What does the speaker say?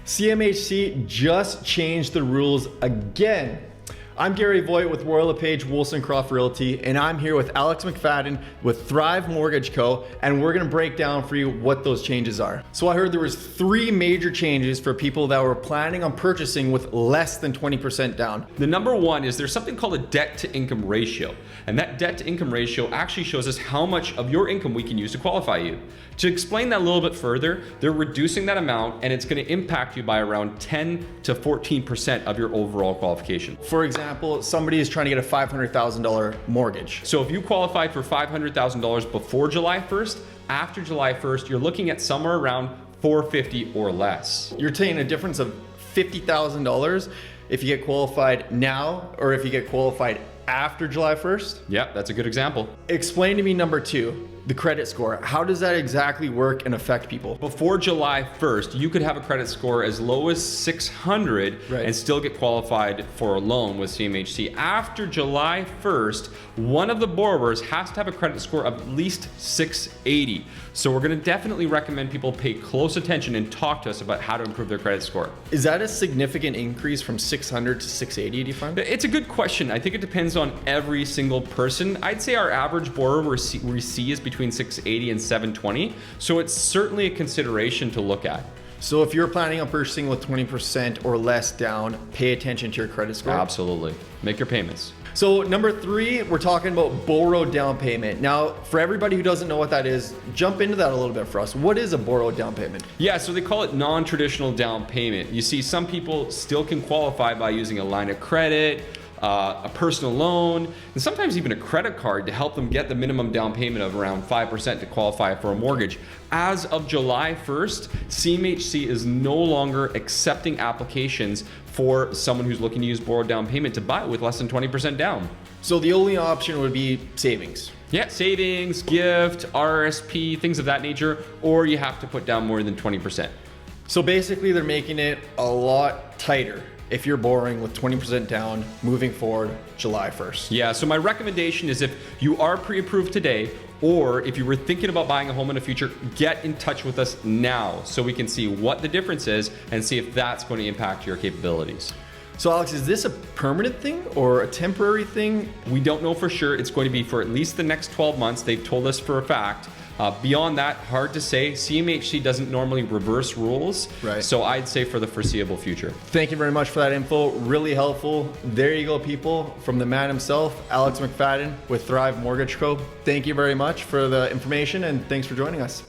CMHC just changed the rules again. I'm Gary Voigt with Royal LePage Wollstonecroft Realty, and I'm here with Alex McFadden with Thrive Mortgage Co., and we're gonna break down for you what those changes are. So I heard there was 3 major changes for people that were planning on purchasing with less than 20% down. The number one is there's something called a debt to income ratio. And that debt to income ratio actually shows us how much of your income we can use to qualify you. To explain that a little bit further, they're reducing that amount and it's gonna impact you by around 10 to 14% of your overall qualification. For example, somebody is trying to get a $500,000 mortgage. So if you qualified for $500,000 before July 1st, after July 1st, you're looking at somewhere around $450,000 or less. You're taking a difference of $50,000 if you get qualified now or if you get qualified after July 1st? Yeah, that's a good example. Explain to me number 2, the credit score. How does that exactly work and affect people? Before July 1st, you could have a credit score as low as 600 and still get qualified for a loan with CMHC. After July 1st, one of the borrowers has to have a credit score of at least 680. So we're gonna definitely recommend people pay close attention and talk to us about how to improve their credit score. Is that a significant increase from 600 to 680, do you find? It's a good question. I think it depends on every single person. I'd say our average borrower we see is between 680 and 720. So it's certainly a consideration to look at. So if you're planning on purchasing with 20% or less down, pay attention to your credit score. Absolutely. Make your payments. So number 3, we're talking about borrowed down payment. Now, for everybody who doesn't know what that is, jump into that a little bit for us. What is a borrowed down payment? Yeah, so they call it non-traditional down payment. You see, some people still can qualify by using a line of credit, a personal loan, and sometimes even a credit card to help them get the minimum down payment of around 5% to qualify for a mortgage. As of July 1st, CMHC is no longer accepting applications for someone who's looking to use borrowed down payment to buy with less than 20% down. So the only option would be savings. Yeah, savings, gift, RSP, things of that nature, or you have to put down more than 20%. So basically they're making it a lot tighter if you're borrowing with 20% down moving forward July 1st. Yeah, so my recommendation is if you are pre-approved today, or if you were thinking about buying a home in the future, get in touch with us now so we can see what the difference is and see if that's going to impact your capabilities. So Alex, is this a permanent thing or a temporary thing? We don't know for sure. It's going to be for at least the next 12 months. They've told us for a fact. Beyond that, hard to say. CMHC doesn't normally reverse rules, so I'd say for the foreseeable future. Thank you very much for that info. Really helpful. There you go, people. From the man himself, Alex McFadden with Thrive Mortgage Co. Thank you very much for the information and thanks for joining us.